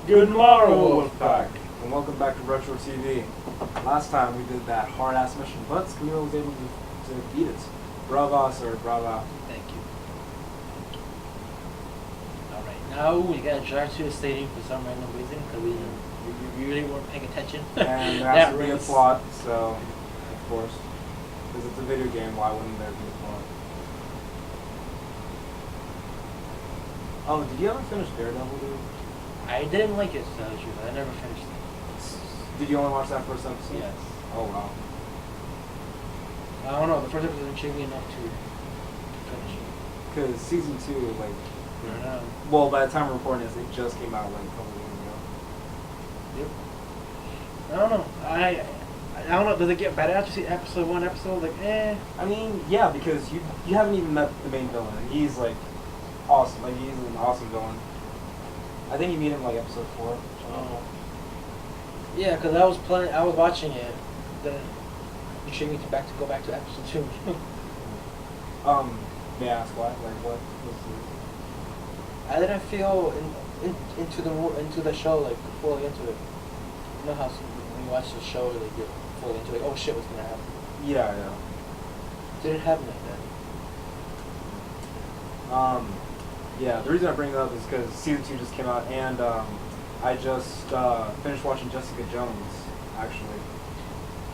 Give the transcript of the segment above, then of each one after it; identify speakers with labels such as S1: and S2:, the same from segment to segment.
S1: Good morrow, Wolfpack, and welcome back to Retro TV. Last time we did that hard-ass mission, but Camille was able to beat it. Brava, sir, brava.
S2: Thank you. Alright, now we gotta drive to the stadium for some random reason because we really weren't paying attention.
S1: And there has to be a plot, so, of course. Because it's a video game, why wouldn't there be a plot? Oh, did you ever finish Daredevil, dude?
S2: I didn't like it, so I never finished it.
S1: Did you only watch that first episode?
S2: Yes.
S1: Oh, wow.
S2: I don't know, the first episode intrigued me enough to finish it.
S1: Because season 2, like...
S2: I don't know.
S1: Well, by the time we're recording this, it just came out, like, a couple weeks ago.
S2: Yep. I don't know. I don't know. Does it get better after see episode 1, episode? Like, eh.
S1: I mean, yeah, because you haven't even met the main villain, and he's, like, awesome. Like, he's an awesome villain. I think you meet him, like, episode 4.
S2: Oh. Yeah, because I was watching it, then intrigued me to go back to episode 2.
S1: May I ask why? Like, what was the...
S2: I didn't feel into the show, like, fully into it. You know how when you watch the show, like, you're fully into it, like, oh shit, what's gonna happen?
S1: Yeah, yeah.
S2: Didn't happen like that.
S1: Yeah, the reason I bring it up is because season 2 just came out, and, I just, finished watching Jessica Jones, actually.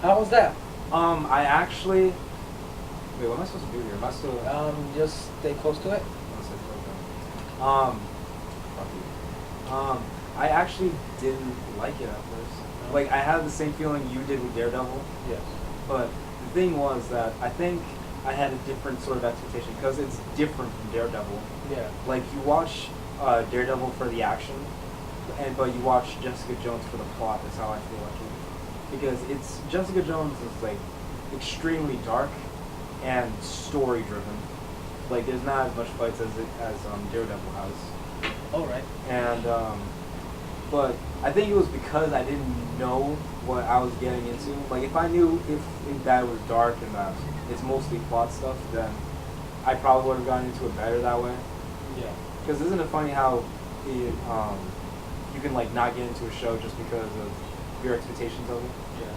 S2: How was that?
S1: I actually... Wait, what am I supposed to do here? Am I still...
S2: Just stay close to it.
S1: Fuck you. I actually didn't like it at first.
S2: No.
S1: Like, I had the same feeling you did with Daredevil.
S2: Yes.
S1: But the thing was that I think I had a different sort of expectation because it's different from Daredevil.
S2: Yeah.
S1: Like, you watch Daredevil for the action, but you watch Jessica Jones for the plot. Is how I feel like it. Because Jessica Jones is, like, extremely dark and story driven. Like, there's not as much fights as Daredevil has.
S2: Oh, right.
S1: And but I think it was because I didn't know what I was getting into. Like, if I knew if that was dark and that it's mostly plot stuff, then I probably would have gotten into it better that way.
S2: Yeah.
S1: Because isn't it funny how you can, like, not get into a show just because of your expectations of it?
S2: Yeah.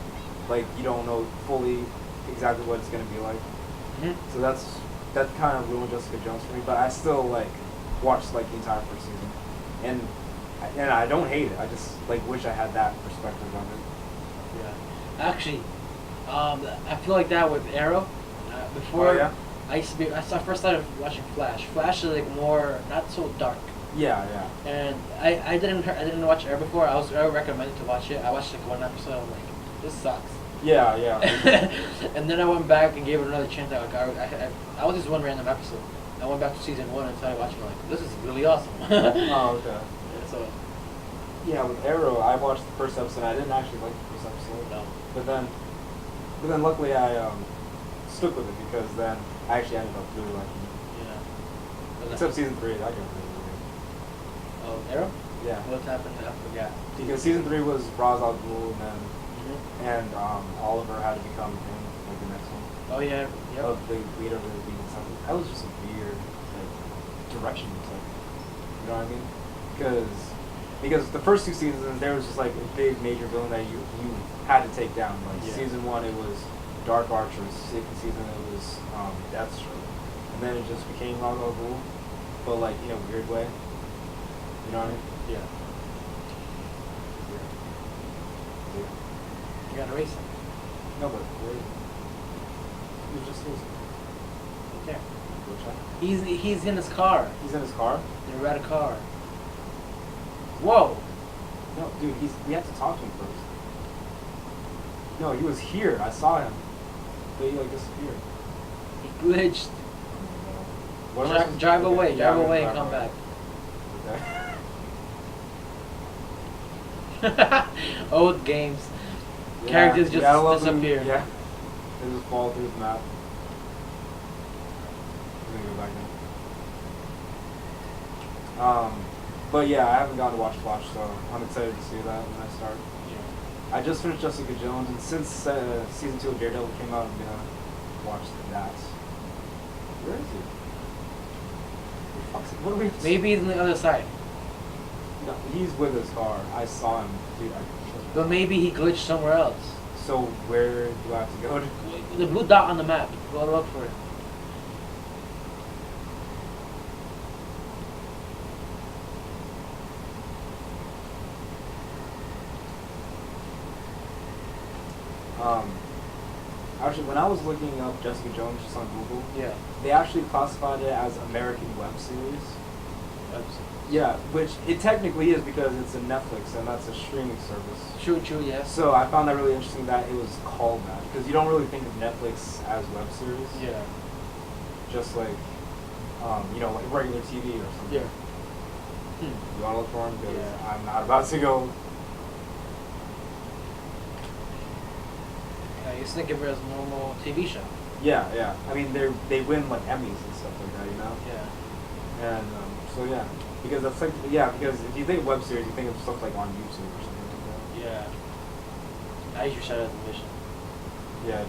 S1: Like, you don't know fully exactly what it's gonna be like.
S2: Mm-hmm.
S1: So that kind of ruined Jessica Jones for me. But I still, like, watched, like, the entire first season, and I don't hate it. I just, like, wish I had that perspective on it.
S2: Yeah. Actually, I feel like that with Arrow. Before,
S1: Oh, yeah?
S2: I first started watching Flash. Flash is, like, more not so dark.
S1: Yeah, yeah.
S2: And I didn't watch Arrow before. I was recommended to watch it. I watched, like, one episode. I'm like, this sucks.
S1: Yeah, yeah.
S2: And then I went back and gave it another chance. I was just one random episode. I went back to season 1 and started watching. Like, this is really awesome.
S1: Oh, okay.
S2: So,
S1: Yeah, with Arrow, I watched the first episode. I didn't actually like the first episode.
S2: no.
S1: But then luckily I stuck with it because then I actually ended up really liking it.
S2: Yeah.
S1: Except season 3, that got really weird.
S2: Oh, Arrow?
S1: Yeah.
S2: What happened? I forgot.
S1: Because season 3 was Ra's al Ghul,
S2: Mm-hmm.
S1: and Oliver had to become him, like the next one.
S2: Oh yeah. Yep.
S1: Of the leader of the league and stuff. That was just a weird, like, direction to take. You know what I mean? Because the first 2 seasons there was just like a big major villain that you had to take down. Like,
S2: Yeah.
S1: season 1 it was Dark Archer, second season it was Deathstroke, and then it just became Ra's al Ghul, but, like, in a weird way. You know what I mean?
S2: Yeah.
S1: Yeah.
S2: You gotta race him.
S1: No, but weird. He was just losing.
S2: Okay.
S1: Go check.
S2: He's in his car.
S1: He's in his car?
S2: In a red car. Whoa.
S1: No, dude, we have to talk to him first. No, he was here. I saw him. But he, like, disappeared.
S2: He glitched.
S1: What am I supposed to-
S2: Drive
S1: okay,
S2: away.
S1: yeah,
S2: Drive
S1: I'm
S2: away
S1: gonna
S2: and come
S1: drive
S2: back.
S1: away.
S2: Old games.
S1: Yeah,
S2: Characters
S1: you gotta love
S2: just
S1: them,
S2: disappear.
S1: Yeah. They just fall through the map. I'm gonna go back now. But yeah, I haven't gotten to watch Flash, so I'm excited to see that when I start.
S2: Yeah.
S1: I just finished Jessica Jones, and since season 2 of Daredevil came out, I'm gonna watch that. Where is he? What are we?
S2: Maybe he's on the other side.
S1: No, he's with his car. I saw him, dude.
S2: But maybe he glitched somewhere else.
S1: So where do I have to go to?
S2: The blue dot on the map. Go look for it.
S1: Actually, when I was looking up Jessica Jones just on Google,
S2: Yeah.
S1: they actually classified it as American web series. Yeah, which it technically is because it's a Netflix and that's a streaming service.
S2: True, yes.
S1: So I found that really interesting that it was called that because you don't really think of Netflix as web series.
S2: Yeah.
S1: Just like, like regular TV or something.
S2: Yeah.
S1: You want to look for them? Because
S2: Yeah.
S1: I'm not about to go.
S2: I used to think of it as a normal TV show.
S1: Yeah. I mean, they win like Emmys and stuff like that,
S2: Yeah.
S1: And because that's like because if you think of web series, you think of stuff like on YouTube or something like that.
S2: Yeah. I usually shout out the mission.
S1: Yeah.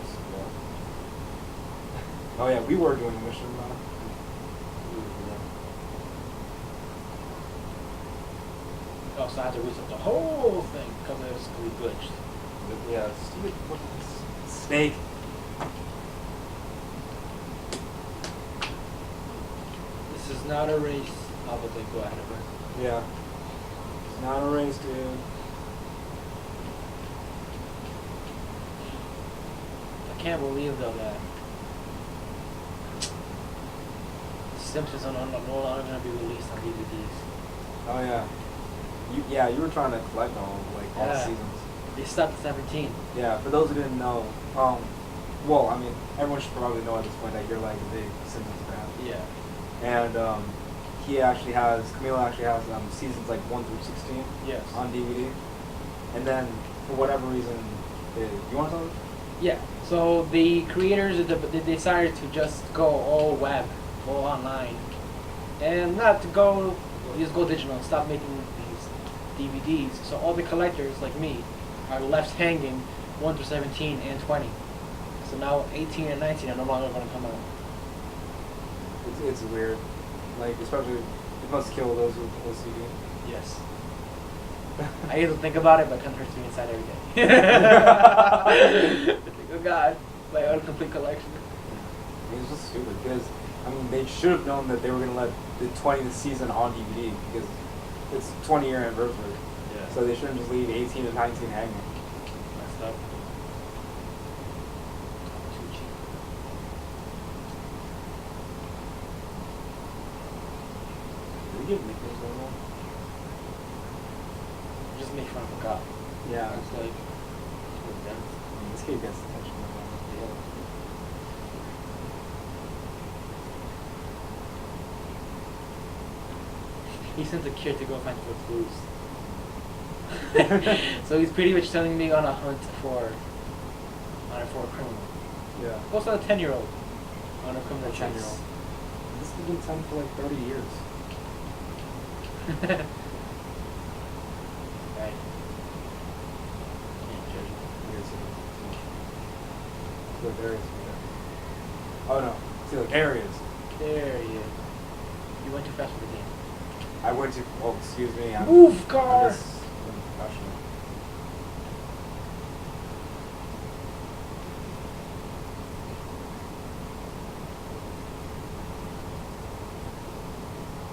S1: Oh yeah, we were doing a mission.
S2: Oh, so I had to restart the whole thing because it was glitched.
S1: Yeah, stupid fucking snake.
S2: This is not a race. I'll go ahead of her.
S1: Yeah. It's not a race, dude.
S2: I can't believe though that Simpsons are no longer going to be released on DVDs.
S1: Oh yeah. You were trying to collect all the seasons.
S2: They stopped at 17.
S1: Yeah, for those who didn't know, well, I mean, everyone should probably know at this point that you're like a big Simpsons fan.
S2: Yeah.
S1: And Camilo actually has seasons like 1 through 16
S2: Yes.
S1: on DVD. And then, for whatever reason, you want to tell them?
S2: Yeah. So the creators they decided to just go all web, all online, and not to just go digital and stop making these DVDs. So all the collectors like me are left hanging 1 through 17 and 20. So now 18 and 19 are no longer going to come out.
S1: It's weird. Like, especially, it must kill those with OCD.
S2: Yes. I used to think about it, but it kind of hurts me inside every day. Oh God, my complete collection.
S1: I mean, it's just stupid because, I mean, they should have known that they were going to let the 20th season on DVD because it's 20-year anniversary.
S2: Yeah.
S1: So they shouldn't just leave 18 and 19 hanging.
S2: Messed up. Too cheap.
S1: Did we give nicknames on that?
S2: Just make fun of a cop.
S1: Yeah.
S2: It's like,
S1: I mean, this kid gets attention.
S2: he sent a kid to go find for clues. So he's pretty much telling me on a hunt for a criminal.
S1: Yeah.
S2: Also a 10-year-old on a criminal chase.
S1: 10-year-old. This has been 10 for like 30 years.
S2: Right. Can't judge him.
S1: The Darius. Oh no. See, like areas.
S2: There he is. You went too fast for the game.
S1: I went to. Oh, excuse me.
S2: Move, car!
S1: I'm just professional.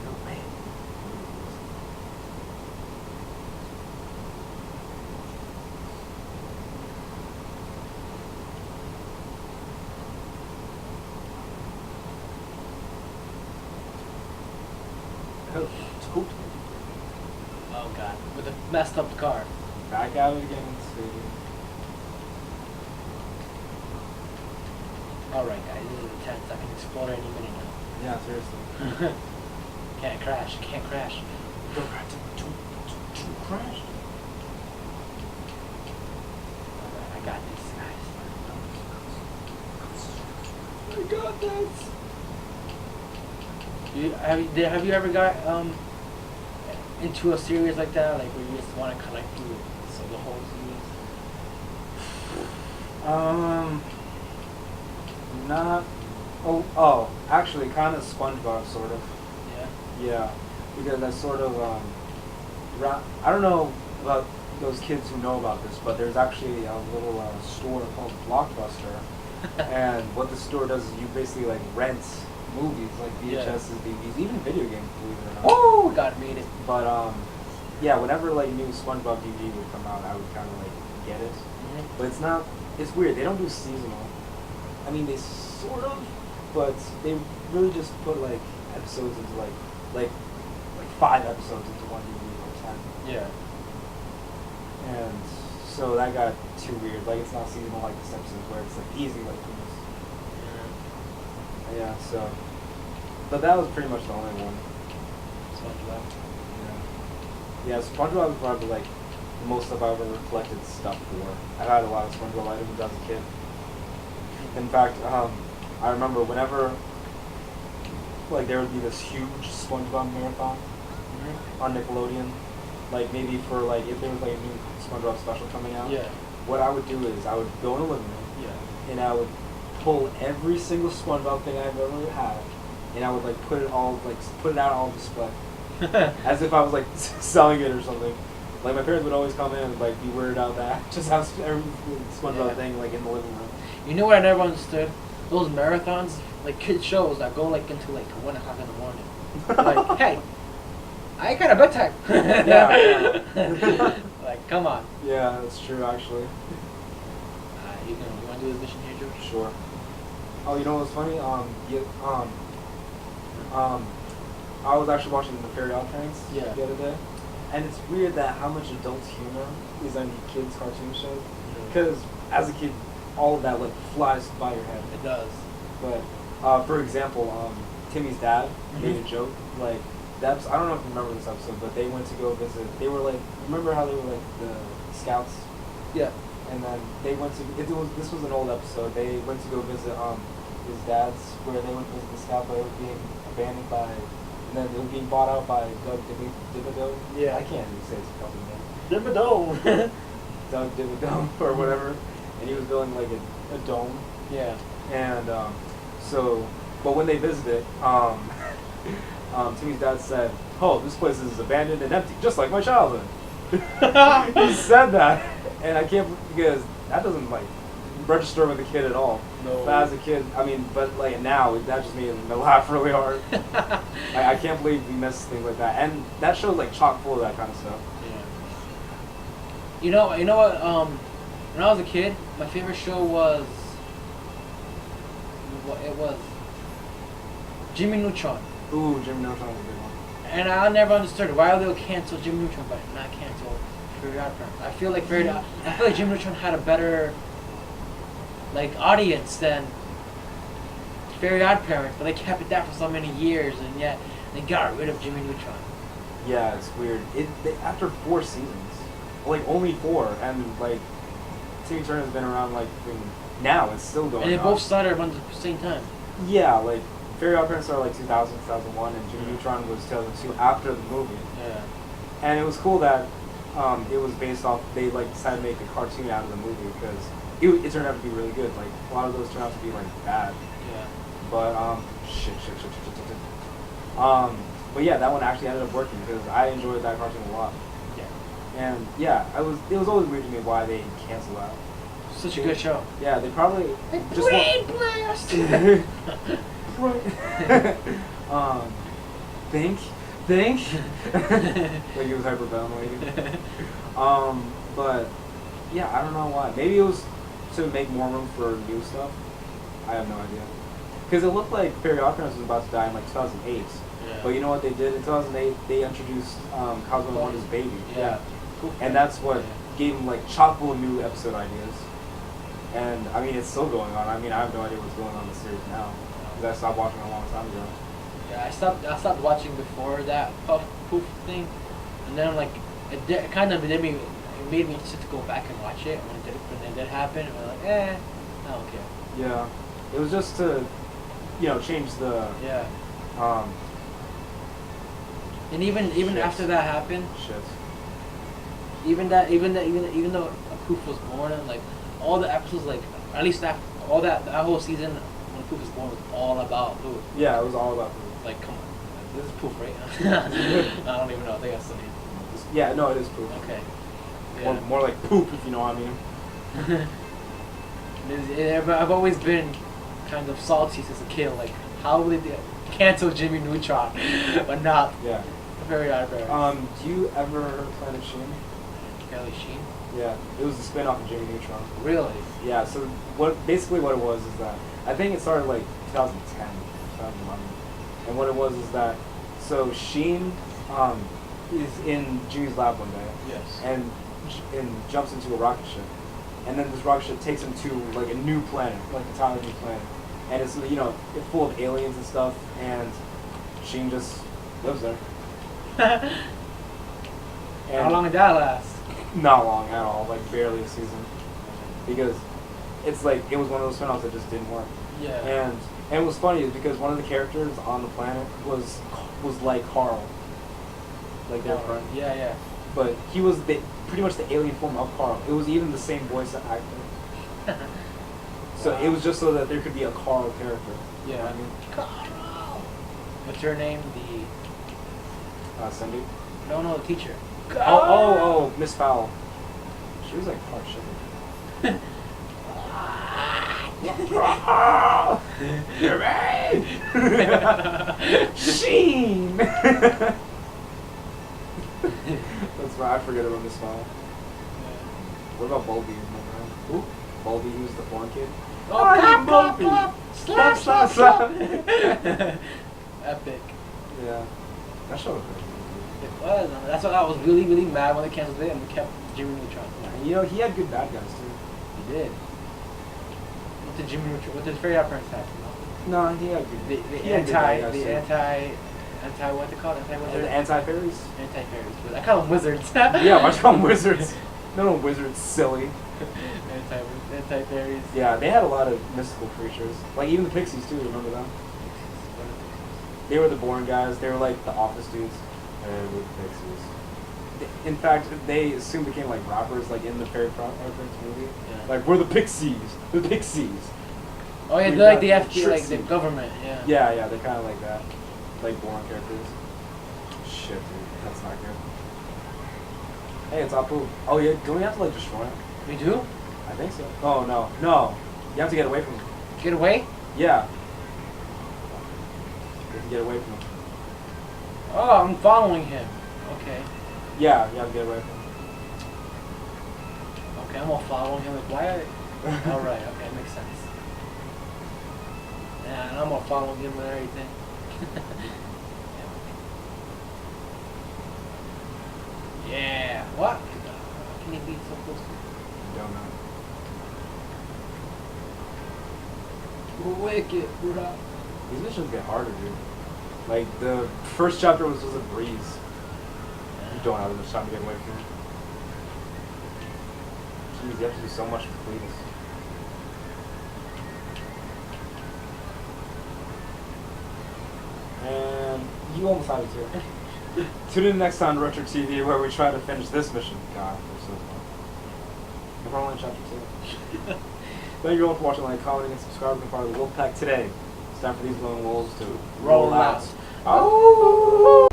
S1: No way. Oh, tote.
S2: Oh God, with a messed up car.
S1: Back out again, sweetie.
S2: Alright guys, this is intense. I can explode any minute now.
S1: Yeah, seriously.
S2: Can't crash, can't crash.
S1: Don't crash. Don't crash.
S2: Alright, I got this, guys.
S1: I got this.
S2: Have you ever got into a series like that, like where you just want to collect through the whole series?
S1: Not. Oh, actually, kind of SpongeBob, sort of.
S2: Yeah.
S1: Yeah, because I sort of I don't know about those kids who know about this, but there's actually a little store called Blockbuster, and what the store does is you basically like rent movies like VHSs, DVDs, even video games, believe it or not.
S2: Oh, God, made it.
S1: But yeah, whenever like new SpongeBob DVD would come out, I would kind of like get it. But it's not. It's weird. They don't do seasonal. I mean, they sort of, but they really just put like episodes into like 5 episodes into one DVD or 10.
S2: Yeah.
S1: And so that got too weird. Like it's not seasonal like The Simpsons, where it's like easy like this. Yeah. So, but that was pretty much the only one.
S2: SpongeBob.
S1: Yeah, SpongeBob is probably like the most stuff I've ever collected stuff for. I had a lot of SpongeBob items as a kid. In fact, I remember whenever like there would be this huge SpongeBob marathon on Nickelodeon, like maybe for like if there was like a new SpongeBob special coming out.
S2: Yeah.
S1: What I would do is I would go in the living room.
S2: Yeah.
S1: And I would pull every single SpongeBob thing I've ever had, and I would like put it out on display. As if I was like selling it or something. Like my parents would always come in and like be weirded out that I just have every SpongeBob thing like in the living room.
S2: You know what I never understood? Those marathons, like kid shows that go like into like 1 o'clock in the morning. Like, hey, I got a bedtime.
S1: Yeah.
S2: Like, come on.
S1: Yeah, that's true actually.
S2: You want to do this mission here, George?
S1: Sure. Oh, you know what's funny? I was actually watching the Paralysis the other day, and it's weird that how much adult humor is on kids' cartoon shows. Because as a kid, all of that like flies by your head.
S2: It does.
S1: But for example, Timmy's dad made a joke like that's I don't know if you remember this episode, but they went to go visit. They were like, remember how they were like the scouts?
S2: Yeah.
S1: And then they went to this was an old episode. They went to go visit his dad's where they went to visit the scout, but it was being abandoned by. And then it was being bought out by Doug Dibido.
S2: Yeah.
S1: I can't even say his company name.
S2: Dibido.
S1: Doug Dibido or whatever. And he was building like a dome.
S2: Yeah.
S1: And but when they visited, Timmy's dad said, "Oh, this place is abandoned and empty, just like my childhood." He said that, and I can't because that doesn't like register with a kid at all.
S2: No.
S1: But as a kid, I mean, but like now, that just made me laugh really hard. I can't believe we missed things like that, and that show's like chock full of that kind of stuff.
S2: Yeah. You know what? When I was a kid, my favorite show was Jimmy Neutron.
S1: Ooh, Jimmy Neutron was a good one.
S2: And I never understood why they would cancel Jimmy Neutron, but not cancel Fairy Odd Parents. I feel like Jimmy Neutron had a better like audience than Fairy Odd Parents, but they kept it that for so many years, and yet they got rid of Jimmy Neutron.
S1: Yeah, it's weird. After 4 seasons, like only 4, and like Timmy Turner's been around like now it's still going on.
S2: And they both started around the same time.
S1: Yeah, like Fairy Odd Parents started like 2000, 2001, and Jimmy Neutron was 2002 after the movie.
S2: Yeah.
S1: And it was cool that it was based off. They like decided to make a cartoon out of the movie because it turned out to be really good. Like a lot of those turned out to be like bad.
S2: Yeah.
S1: But shit. But yeah, that one actually ended up working because I enjoyed that cartoon a lot.
S2: Yeah.
S1: And yeah, it was always weird to me why they canceled that.
S2: Such a good show.
S1: Yeah, they probably just
S2: Brain blast.
S1: Think. Like he was hyperventilating. But yeah, I don't know why. Maybe it was to make more room for new stuff. I have no idea. Because it looked like Fairy Odd Parents was about to die in like 2008.
S2: Yeah.
S1: But you know what they did? In 2008, they introduced Cosmo and Wanda's Baby.
S2: Yeah.
S1: And that's what gave them like chock full of new episode ideas. And I mean, it's still going on. I mean, I have no idea what's going on in the series now. Because I stopped watching a long time ago.
S2: Yeah, I stopped watching before that Puff Poof thing, and then like it kind of made me interested to go back and watch it when it did happen. And we're like, I don't care.
S1: Yeah, it was just to, change the.
S2: Yeah. And even
S1: Shit.
S2: after that happened,
S1: Shit.
S2: even though Poof was born, and like all the episodes, like at least that whole season when Poof was born was all about Poof.
S1: Yeah, it was all about Poof.
S2: Like, come on, this is Poof, right? I don't even know. I think that's the name.
S1: This Yeah, no, it is poop.
S2: Okay.
S1: More like poop, if you know what I mean.
S2: I've always been kind of salty since a kid. Like, how would they cancel Jimmy Neutron, but not
S1: Yeah.
S2: very eyebrows?
S1: Do you ever heard of Planet Sheen?
S2: Kelly Sheen?
S1: Yeah, it was a spin-off of Jimmy Neutron.
S2: Really?
S1: Yeah, so basically what it was is that, I think it started like 2010, 2011. And what it was is that, so Sheen is in Jimmy's lab one day.
S2: Yes.
S1: And jumps into a rocket ship. And then this rocket ship takes him to like a new planet, like an entirely new planet. And it's, you know, it's full of aliens and stuff, and Sheen just lives there.
S2: How long did that last?
S1: Not long at all, like barely a season. Because it's like, it was one of those spin-offs that just didn't work.
S2: Yeah.
S1: And it was funny is because one of the characters on the planet was like Carl. Like their friend.
S2: Yeah, yeah.
S1: But he was pretty much the alien form of Carl. It was even the same voice actor. So
S2: Wow.
S1: it was just so that there could be a Carl character.
S2: Yeah.
S1: You know what I mean?
S2: Carl! What's her name?
S1: Cindy?
S2: No, the teacher.
S1: Oh, Miss Fowl. She was like hard shit. You're right. Sheen. That's right. I forget about Miss Fowl. What about Bulby? Remember him? Who? Bulby, he was the foreign kid.
S2: Oh, Bulby!
S1: Slap.
S2: Epic.
S1: Yeah. That show was good.
S2: It was. That's why I was really, really mad when they canceled it and we kept Jimmy Neutron.
S1: You know, he had good bad guys too.
S2: He did. What did Jimmy Neutron? What did Fairy Odd Parents have?
S1: No, he had good.
S2: The
S1: he had good bad guys, too.
S2: anti what they call it?
S1: The anti-fairies?
S2: Anti-fairies. But I call them wizards.
S1: Yeah, why'd you call them wizards? No, wizards, silly.
S2: Anti-fairies.
S1: Yeah, they had a lot of mystical creatures. Like even the pixies too, remember them? They were the boring guys. They were like the office dudes. And with pixies. In fact, they soon became like rappers, like in the Fairy Prince movie.
S2: Yeah.
S1: Like, we're the pixies. The pixies.
S2: Oh yeah,
S1: We
S2: they're like
S1: got
S2: the FB, like the
S1: Trixie.
S2: government. Yeah.
S1: Yeah, they're kind of like that. Like boring characters. Shit, dude. That's not good. Hey, it's Apu. Oh yeah, don't we have to like destroy him?
S2: We do?
S1: I think so. Oh no. No. You have to get away from him.
S2: Get away?
S1: Yeah. You have to get away from him.
S2: Oh, I'm following him. Okay.
S1: Yeah, you have to get away from him.
S2: Okay, I'm gonna follow him. Like, why? Alright, okay, makes sense. Yeah, and I'm gonna follow him and everything. Yeah. What? How can he be so close to me?
S1: Don't know.
S2: Wicked, bro.
S1: These missions get harder, dude. Like, the first chapter was just a breeze. You don't have enough time to get away from it. Jeez, you have to do so much to complete this. And you almost had it too. Tune in next time to Retro TV where we try to finish this mission. God, we're so fun. We're only in chapter 2. Thank you all for watching, like, commenting, and subscribing to part of the Wolf Pack today. It's time for these lone wolves to
S2: Roll out.
S1: Oh!